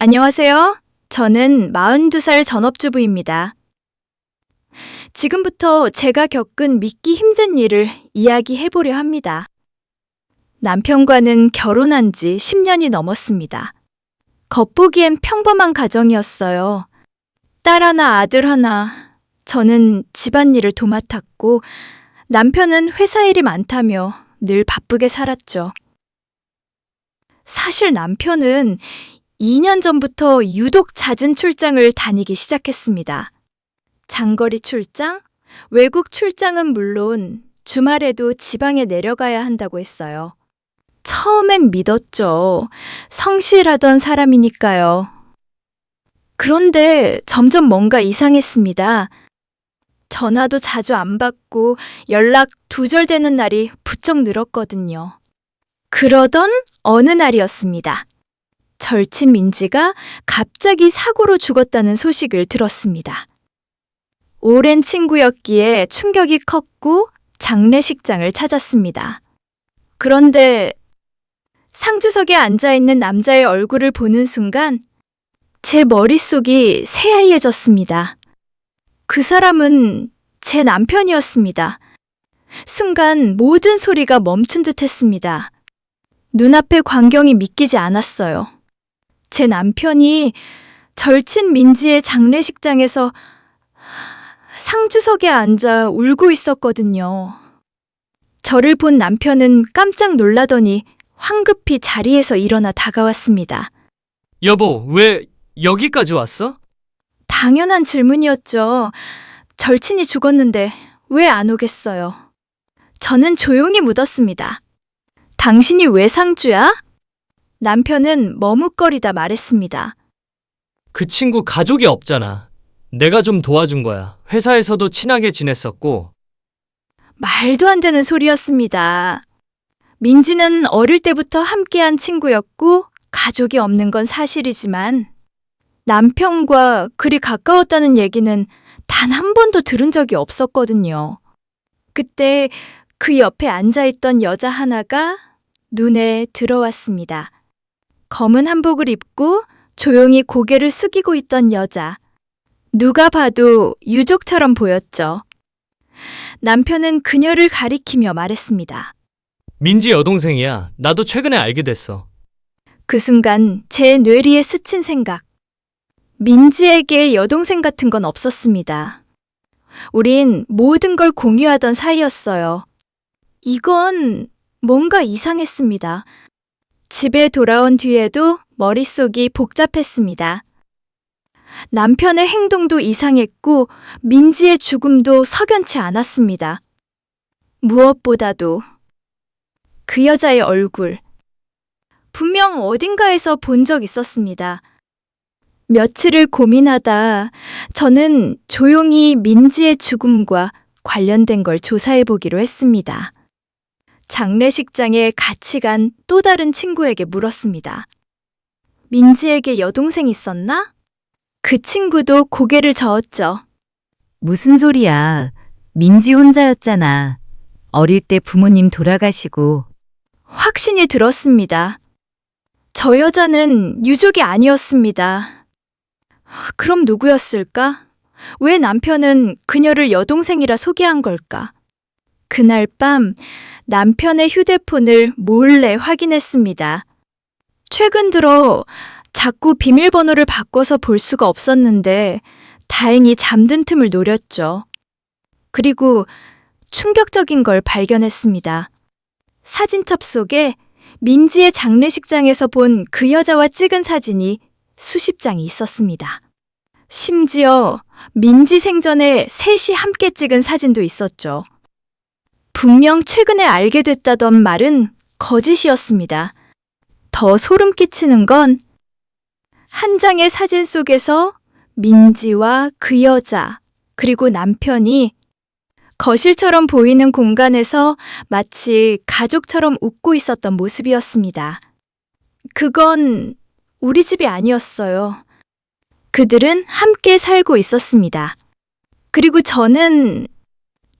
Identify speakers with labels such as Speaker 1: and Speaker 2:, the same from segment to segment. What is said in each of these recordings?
Speaker 1: 안녕하세요. 저는 42살 전업주부입니다. 지금부터 제가 겪은 믿기 힘든 일을 이야기해보려 합니다. 남편과는 결혼한 지 10년이 넘었습니다. 겉보기엔 평범한 가정이었어요. 딸 하나, 아들 하나. 저는 집안일을 도맡았고 남편은 회사 일이 많다며 늘 바쁘게 살았죠. 사실 남편은 2년 전부터 유독 잦은 출장을 다니기 시작했습니다. 장거리 출장, 외국 출장은 물론 주말에도 지방에 내려가야 한다고 했어요. 처음엔 믿었죠. 성실하던 사람이니까요. 그런데 점점 뭔가 이상했습니다. 전화도 자주 안 받고 연락 두절되는 날이 부쩍 늘었거든요. 그러던 어느 날이었습니다. 절친 민지가 갑자기 사고로 죽었다는 소식을 들었습니다. 오랜 친구였기에 충격이 컸고 장례식장을 찾았습니다. 그런데 상주석에 앉아있는 남자의 얼굴을 보는 순간 제 머릿속이 새하얘졌습니다. 그 사람은 제 남편이었습니다. 순간 모든 소리가 멈춘 듯 했습니다. 눈앞의 광경이 믿기지 않았어요. 제 남편이 절친 민지의 장례식장에서 상주석에 앉아 울고 있었거든요. 저를 본 남편은 깜짝 놀라더니 황급히 자리에서 일어나 다가왔습니다.
Speaker 2: 여보, 왜 여기까지 왔어?
Speaker 1: 당연한 질문이었죠. 절친이 죽었는데 왜 안 오겠어요? 저는 조용히 묻었습니다. 당신이 왜 상주야? 남편은 머뭇거리다 말했습니다.
Speaker 2: 그 친구 가족이 없잖아. 내가 좀 도와준 거야. 회사에서도 친하게 지냈었고.
Speaker 1: 말도 안 되는 소리였습니다. 민지는 어릴 때부터 함께한 친구였고 가족이 없는 건 사실이지만 남편과 그리 가까웠다는 얘기는 단 한 번도 들은 적이 없었거든요. 그때 그 옆에 앉아있던 여자 하나가 눈에 들어왔습니다. 검은 한복을 입고 조용히 고개를 숙이고 있던 여자. 누가 봐도 유족처럼 보였죠. 남편은 그녀를 가리키며 말했습니다.
Speaker 2: 민지 여동생이야. 나도 최근에 알게 됐어.
Speaker 1: 그 순간 제 뇌리에 스친 생각. 민지에게 여동생 같은 건 없었습니다. 우린 모든 걸 공유하던 사이였어요. 이건 뭔가 이상했습니다. 집에 돌아온 뒤에도 머릿속이 복잡했습니다. 남편의 행동도 이상했고 민지의 죽음도 석연치 않았습니다. 무엇보다도 그 여자의 얼굴. 분명 어딘가에서 본 적 있었습니다. 며칠을 고민하다 저는 조용히 민지의 죽음과 관련된 걸 조사해보기로 했습니다. 장례식장에 같이 간 또 다른 친구에게 물었습니다. 민지에게 여동생 있었나? 그 친구도 고개를 저었죠.
Speaker 3: 무슨 소리야. 민지 혼자였잖아. 어릴 때 부모님 돌아가시고.
Speaker 1: 확신이 들었습니다. 저 여자는 유족이 아니었습니다. 그럼 누구였을까? 왜 남편은 그녀를 여동생이라 소개한 걸까? 그날 밤 남편의 휴대폰을 몰래 확인했습니다. 최근 들어 자꾸 비밀번호를 바꿔서 볼 수가 없었는데 다행히 잠든 틈을 노렸죠. 그리고 충격적인 걸 발견했습니다. 사진첩 속에 민지의 장례식장에서 본 그 여자와 찍은 사진이 수십 장이 있었습니다. 심지어 민지 생전에 셋이 함께 찍은 사진도 있었죠. 분명 최근에 알게 됐다던 말은 거짓이었습니다. 더 소름 끼치는 건 한 장의 사진 속에서 민지와 그 여자, 그리고 남편이 거실처럼 보이는 공간에서 마치 가족처럼 웃고 있었던 모습이었습니다. 그건 우리 집이 아니었어요. 그들은 함께 살고 있었습니다. 그리고 저는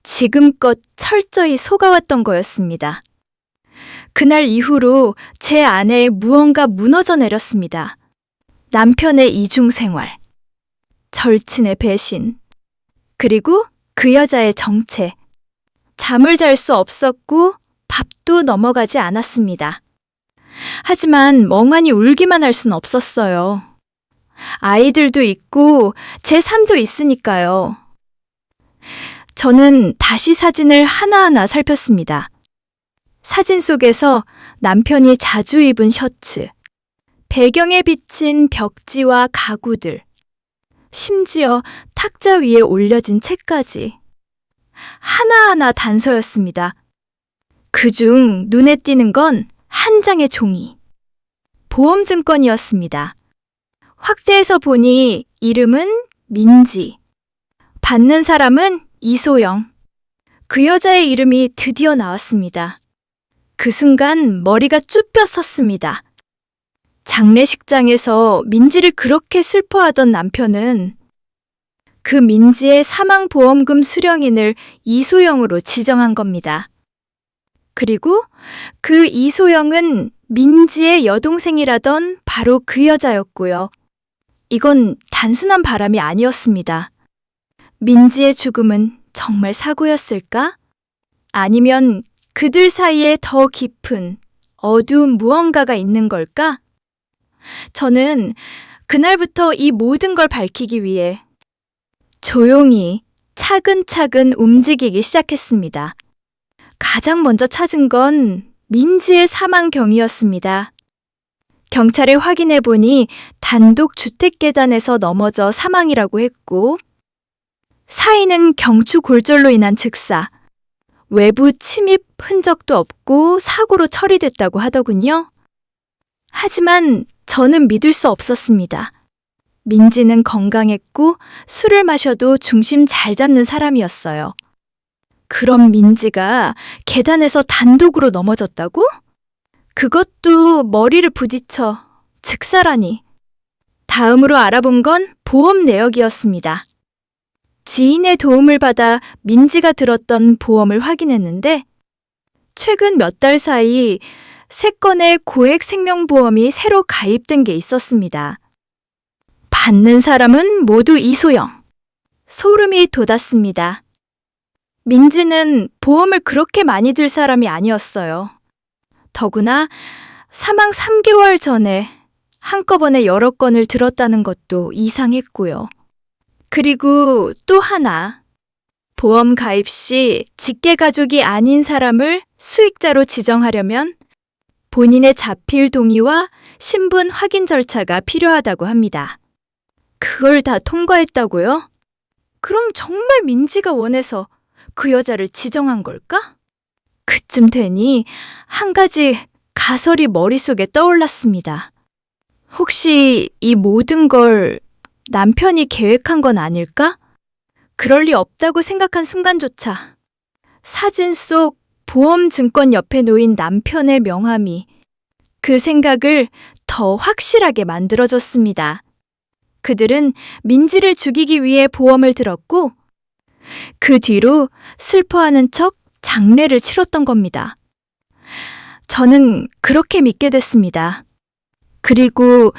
Speaker 1: 지금껏 철저히 속아왔던 거였습니다. 그날 이후로 제 안에 무언가 무너져 내렸습니다. 남편의 이중생활, 절친의 배신, 그리고 그 여자의 정체. 잠을 잘 수 없었고 밥도 넘어가지 않았습니다. 하지만 멍하니 울기만 할 순 없었어요. 아이들도 있고 제 삶도 있으니까요. 저는 다시 사진을 하나하나 살폈습니다. 사진 속에서 남편이 자주 입은 셔츠, 배경에 비친 벽지와 가구들, 심지어 탁자 위에 올려진 책까지. 하나하나 단서였습니다. 그중 눈에 띄는 건 한 장의 종이. 보험증권이었습니다. 확대해서 보니 이름은 민지. 받는 사람은 이소영. 그 여자의 이름이 드디어 나왔습니다. 그 순간 머리가 쭈뼛 섰습니다. 장례식장에서 민지를 그렇게 슬퍼하던 남편은 그 민지의 사망보험금 수령인을 이소영으로 지정한 겁니다. 그리고 그 이소영은 민지의 여동생이라던 바로 그 여자였고요. 이건 단순한 바람이 아니었습니다. 민지의 죽음은 정말 사고였을까? 아니면 그들 사이에 더 깊은 어두운 무언가가 있는 걸까? 저는 그날부터 이 모든 걸 밝히기 위해 조용히 차근차근 움직이기 시작했습니다. 가장 먼저 찾은 건 민지의 사망 경위였습니다. 경찰에 확인해 보니 단독 주택 계단에서 넘어져 사망이라고 했고, 사인은 경추 골절로 인한 즉사, 외부 침입 흔적도 없고 사고로 처리됐다고 하더군요. 하지만 저는 믿을 수 없었습니다. 민지는 건강했고 술을 마셔도 중심 잘 잡는 사람이었어요. 그럼 민지가 계단에서 단독으로 넘어졌다고? 그것도 머리를 부딪혀 즉사라니. 다음으로 알아본 건 보험 내역이었습니다. 지인의 도움을 받아 민지가 들었던 보험을 확인했는데 최근 몇 달 사이 3건의 고액 생명보험이 새로 가입된 게 있었습니다. 받는 사람은 모두 이소영. 소름이 돋았습니다. 민지는 보험을 그렇게 많이 들 사람이 아니었어요. 더구나 사망 3개월 전에 한꺼번에 여러 건을 들었다는 것도 이상했고요. 그리고 또 하나, 보험 가입 시 직계가족이 아닌 사람을 수익자로 지정하려면 본인의 자필 동의와 신분 확인 절차가 필요하다고 합니다. 그걸 다 통과했다고요? 그럼 정말 민지가 원해서 그 여자를 지정한 걸까? 그쯤 되니 한 가지 가설이 머릿속에 떠올랐습니다. 혹시 이 모든 걸 남편이 계획한 건 아닐까? 그럴 리 없다고 생각한 순간조차 사진 속 보험증권 옆에 놓인 남편의 명함이 그 생각을 더 확실하게 만들어줬습니다. 그들은 민지를 죽이기 위해 보험을 들었고 그 뒤로 슬퍼하는 척 장례를 치렀던 겁니다. 저는 그렇게 믿게 됐습니다. 그리고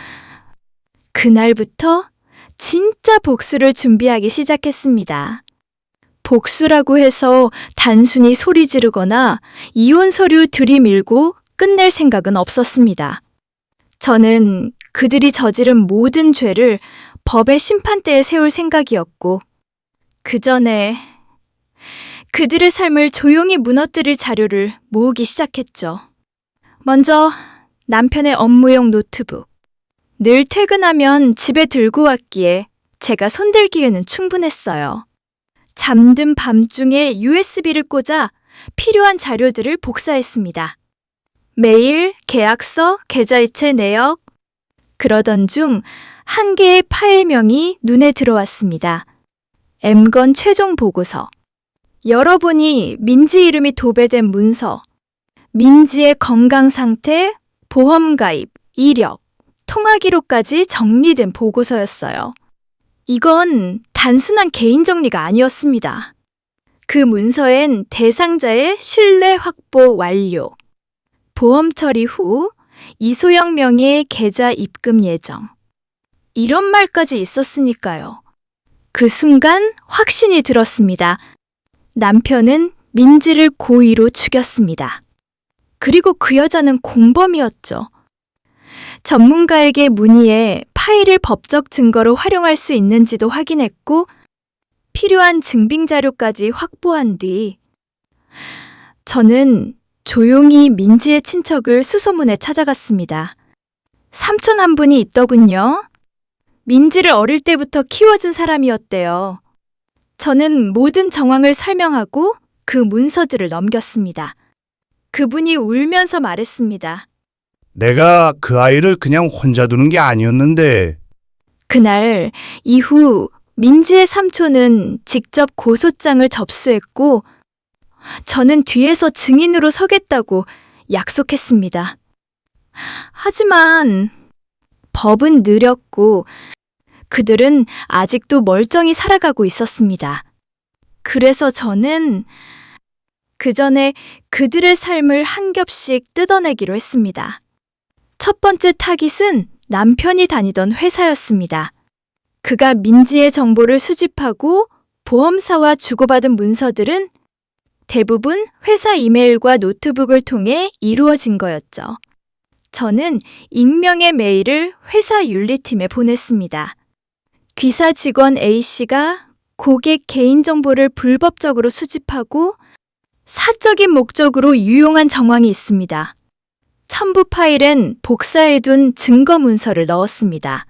Speaker 1: 그날부터 진짜 복수를 준비하기 시작했습니다. 복수라고 해서 단순히 소리 지르거나 이혼 서류 들이밀고 끝낼 생각은 없었습니다. 저는 그들이 저지른 모든 죄를 법의 심판대에 세울 생각이었고, 그 전에 그들의 삶을 조용히 무너뜨릴 자료를 모으기 시작했죠. 먼저 남편의 업무용 노트북. 늘 퇴근하면 집에 들고 왔기에 제가 손들기에는 충분했어요. 잠든 밤중에 USB를 꽂아 필요한 자료들을 복사했습니다. 메일, 계약서, 계좌이체 내역. 그러던 중 한 개의 파일명이 눈에 들어왔습니다. M건 최종 보고서. 열어보니 민지 이름이 도배된 문서, 민지의 건강 상태, 보험 가입, 이력, 통화 기록까지 정리된 보고서였어요. 이건 단순한 개인 정리가 아니었습니다. 그 문서엔 대상자의 신뢰 확보 완료, 보험 처리 후 이소영 명의의 계좌 입금 예정, 이런 말까지 있었으니까요. 그 순간 확신이 들었습니다. 남편은 민지를 고의로 죽였습니다. 그리고 그 여자는 공범이었죠. 전문가에게 문의해 파일을 법적 증거로 활용할 수 있는지도 확인했고 필요한 증빙 자료까지 확보한 뒤 저는 조용히 민지의 친척을 수소문해 찾아갔습니다. 삼촌 한 분이 있더군요. 민지를 어릴 때부터 키워준 사람이었대요. 저는 모든 정황을 설명하고 그 문서들을 넘겼습니다. 그분이 울면서 말했습니다.
Speaker 4: 내가 그 아이를 그냥 혼자 두는 게 아니었는데.
Speaker 1: 그날 이후 민지의 삼촌은 직접 고소장을 접수했고 저는 뒤에서 증인으로 서겠다고 약속했습니다. 하지만 법은 느렸고 그들은 아직도 멀쩡히 살아가고 있었습니다. 그래서 저는 그 전에 그들의 삶을 한 겹씩 뜯어내기로 했습니다. 첫 번째 타깃은 남편이 다니던 회사였습니다. 그가 민지의 정보를 수집하고 보험사와 주고받은 문서들은 대부분 회사 이메일과 노트북을 통해 이루어진 거였죠. 저는 익명의 메일을 회사 윤리팀에 보냈습니다. 귀사 직원 A씨가 고객 개인정보를 불법적으로 수집하고 사적인 목적으로 유용한 정황이 있습니다. 첨부 파일엔 복사해둔 증거 문서를 넣었습니다.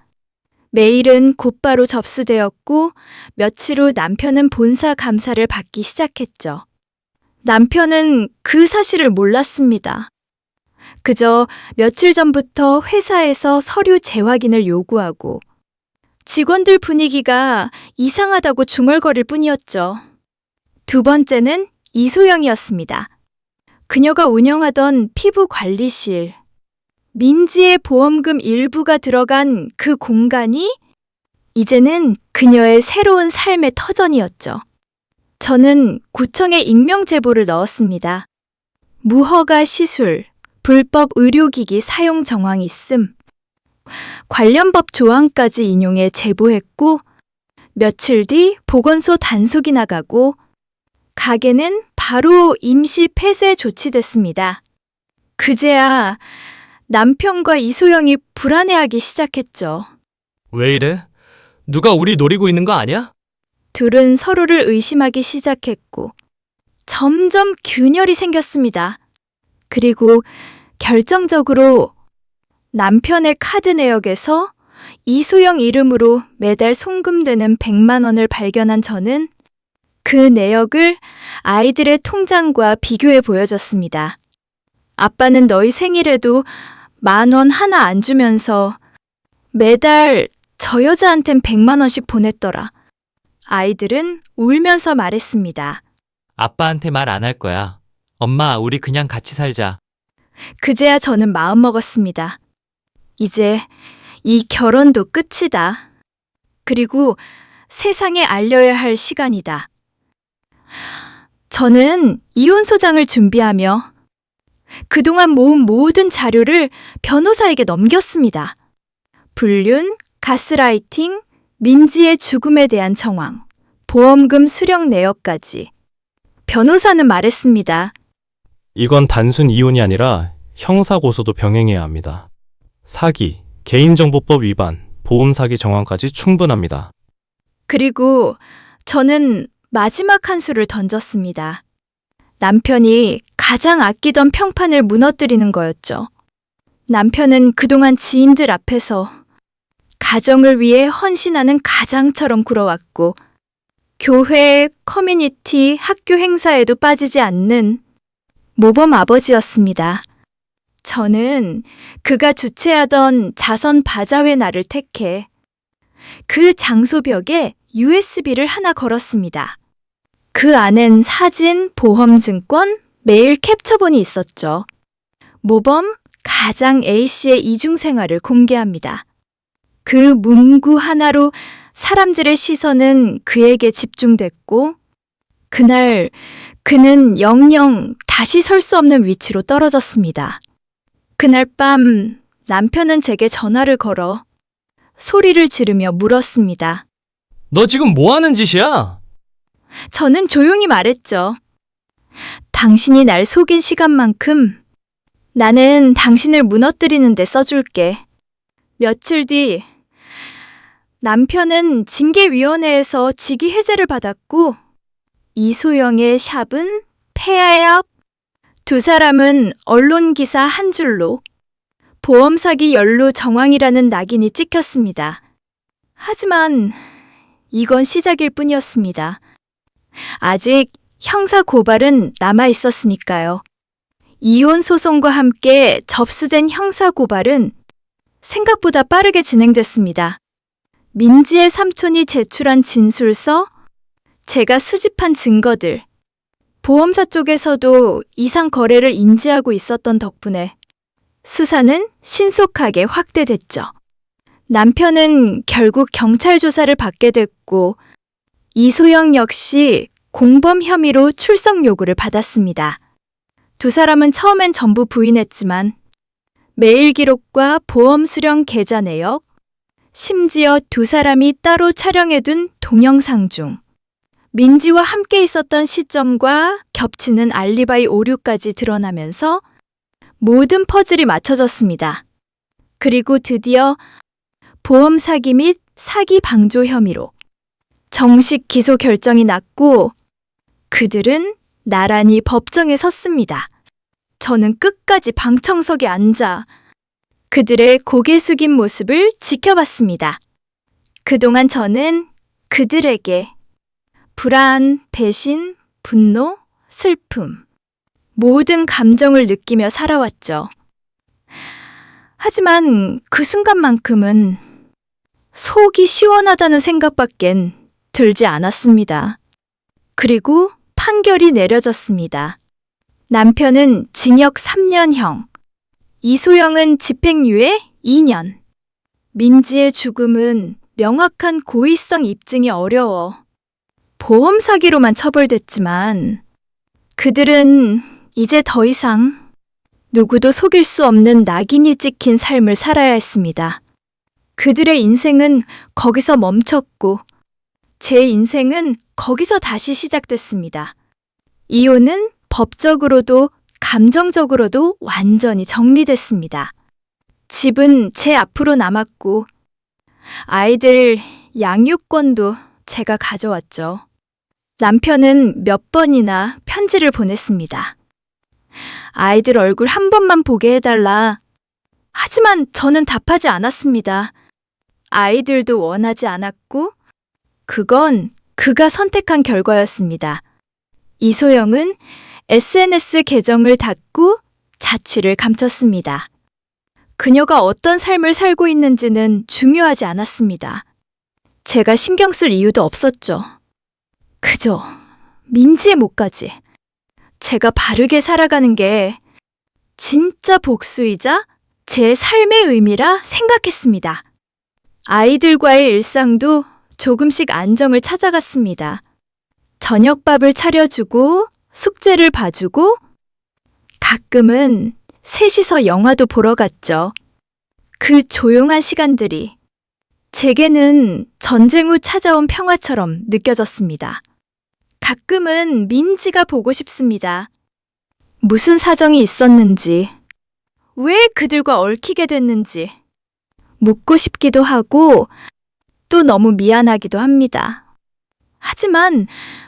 Speaker 1: 메일은 곧바로 접수되었고 며칠 후 남편은 본사 감사를 받기 시작했죠. 남편은 그 사실을 몰랐습니다. 그저 며칠 전부터 회사에서 서류 재확인을 요구하고 직원들 분위기가 이상하다고 중얼거릴 뿐이었죠. 두 번째는 이소영이었습니다. 그녀가 운영하던 피부관리실, 민지의 보험금 일부가 들어간 그 공간이 이제는 그녀의 새로운 삶의 터전이었죠. 저는 구청에 익명 제보를 넣었습니다. 무허가 시술, 불법 의료기기 사용 정황이 있음. 관련 법 조항까지 인용해 제보했고 며칠 뒤 보건소 단속이 나가고 가게는 바로 임시 폐쇄 조치됐습니다. 그제야 남편과 이소영이 불안해하기 시작했죠.
Speaker 2: 왜 이래? 누가 우리 노리고 있는 거 아니야?
Speaker 1: 둘은 서로를 의심하기 시작했고 점점 균열이 생겼습니다. 그리고 결정적으로 남편의 카드 내역에서 이소영 이름으로 매달 송금되는 100만 원을 발견한 저는 그 내역을 아이들의 통장과 비교해 보여줬습니다. 아빠는 너희 생일에도 10,000원 하나 안 주면서 매달 저 여자한텐 100만 원씩 보냈더라. 아이들은 울면서 말했습니다.
Speaker 5: 아빠한테 말 안 할 거야. 엄마, 우리 그냥 같이 살자.
Speaker 1: 그제야 저는 마음먹었습니다. 이제 이 결혼도 끝이다. 그리고 세상에 알려야 할 시간이다. 저는 이혼 소장을 준비하며 그동안 모은 모든 자료를 변호사에게 넘겼습니다. 불륜, 가스라이팅, 민지의 죽음에 대한 정황, 보험금 수령 내역까지. 변호사는 말했습니다.
Speaker 6: 이건 단순 이혼이 아니라 형사고소도 병행해야 합니다. 사기, 개인정보법 위반, 보험사기 정황까지 충분합니다.
Speaker 1: 그리고 저는 마지막 한 수를 던졌습니다. 남편이 가장 아끼던 평판을 무너뜨리는 거였죠. 남편은 그동안 지인들 앞에서 가정을 위해 헌신하는 가장처럼 굴어왔고 교회, 커뮤니티, 학교 행사에도 빠지지 않는 모범 아버지였습니다. 저는 그가 주최하던 자선 바자회 날을 택해 그 장소벽에 USB를 하나 걸었습니다. 그 안엔 사진, 보험증권, 메일 캡처본이 있었죠. 모범 가장 A씨의 이중생활을 공개합니다. 그 문구 하나로 사람들의 시선은 그에게 집중됐고 그날 그는 영영 다시 설 수 없는 위치로 떨어졌습니다. 그날 밤 남편은 제게 전화를 걸어 소리를 지르며 물었습니다.
Speaker 2: 너 지금 뭐 하는 짓이야?
Speaker 1: 저는 조용히 말했죠. 당신이 날 속인 시간만큼 나는 당신을 무너뜨리는 데 써줄게. 며칠 뒤 남편은 징계위원회에서 직위 해제를 받았고 이소영의 샵은 폐업. 두 사람은 언론기사 한 줄로 보험 사기 연루 정황이라는 낙인이 찍혔습니다. 하지만 이건 시작일 뿐이었습니다. 아직 형사 고발은 남아 있었으니까요. 이혼 소송과 함께 접수된 형사 고발은 생각보다 빠르게 진행됐습니다. 민지의 삼촌이 제출한 진술서, 제가 수집한 증거들, 보험사 쪽에서도 이상 거래를 인지하고 있었던 덕분에 수사는 신속하게 확대됐죠. 남편은 결국 경찰 조사를 받게 됐고 이소영 역시 공범 혐의로 출석 요구를 받았습니다. 두 사람은 처음엔 전부 부인했지만 메일 기록과 보험 수령 계좌 내역, 심지어 두 사람이 따로 촬영해둔 동영상 중 민지와 함께 있었던 시점과 겹치는 알리바이 오류까지 드러나면서 모든 퍼즐이 맞춰졌습니다. 그리고 드디어 보험 사기 및 사기 방조 혐의로 정식 기소 결정이 났고 그들은 나란히 법정에 섰습니다. 저는 끝까지 방청석에 앉아 그들의 고개 숙인 모습을 지켜봤습니다. 그동안 저는 그들에게 불안, 배신, 분노, 슬픔, 모든 감정을 느끼며 살아왔죠. 하지만 그 순간만큼은 속이 시원하다는 생각밖엔 들지 않았습니다. 그리고 판결이 내려졌습니다. 남편은 징역 3년형, 이소영은 집행유예 2년. 민지의 죽음은 명확한 고의성 입증이 어려워 보험 사기로만 처벌됐지만 그들은 이제 더 이상 누구도 속일 수 없는 낙인이 찍힌 삶을 살아야 했습니다. 그들의 인생은 거기서 멈췄고 제 인생은 거기서 다시 시작됐습니다. 이혼은 법적으로도 감정적으로도 완전히 정리됐습니다. 집은 제 앞으로 남았고 아이들 양육권도 제가 가져왔죠. 남편은 몇 번이나 편지를 보냈습니다. 아이들 얼굴 한 번만 보게 해달라. 하지만 저는 답하지 않았습니다. 아이들도 원하지 않았고 그건 그가 선택한 결과였습니다. 이소영은 SNS 계정을 닫고 자취를 감췄습니다. 그녀가 어떤 삶을 살고 있는지는 중요하지 않았습니다. 제가 신경 쓸 이유도 없었죠. 그저 민지의 몫까지 제가 바르게 살아가는 게 진짜 복수이자 제 삶의 의미라 생각했습니다. 아이들과의 일상도 조금씩 안정을 찾아갔습니다. 저녁밥을 차려주고 숙제를 봐주고 가끔은 셋이서 영화도 보러 갔죠. 그 조용한 시간들이 제게는 전쟁 후 찾아온 평화처럼 느껴졌습니다. 가끔은 민지가 보고 싶습니다. 무슨 사정이 있었는지, 왜 그들과 얽히게 됐는지 묻고 싶기도 하고 또 너무 미안하기도 합니다. 하지만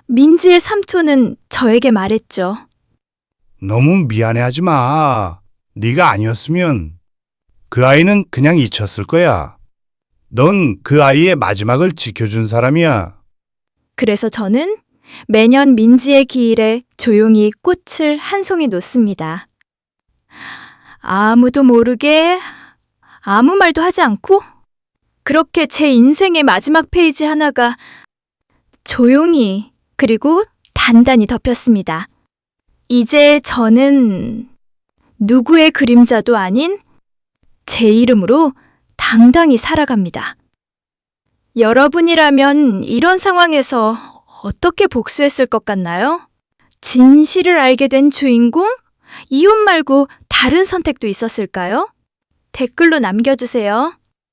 Speaker 1: 민지의 삼촌은 저에게 말했죠.
Speaker 4: 너무 미안해하지 마. 네가 아니었으면 그 아이는 그냥 잊혔을 거야. 넌 그 아이의 마지막을 지켜준 사람이야.
Speaker 1: 그래서 저는 매년 민지의 기일에 조용히 꽃을 한 송이 놓습니다. 아무도 모르게 아무 말도 하지 않고 그렇게 제 인생의 마지막 페이지 하나가 조용히 그리고 단단히 덮였습니다. 이제 저는 누구의 그림자도 아닌 제 이름으로 당당히 살아갑니다. 여러분이라면 이런 상황에서 어떻게 복수했을 것 같나요? 진실을 알게 된 주인공? 이혼 말고 다른 선택도 있었을까요? 댓글로 남겨주세요.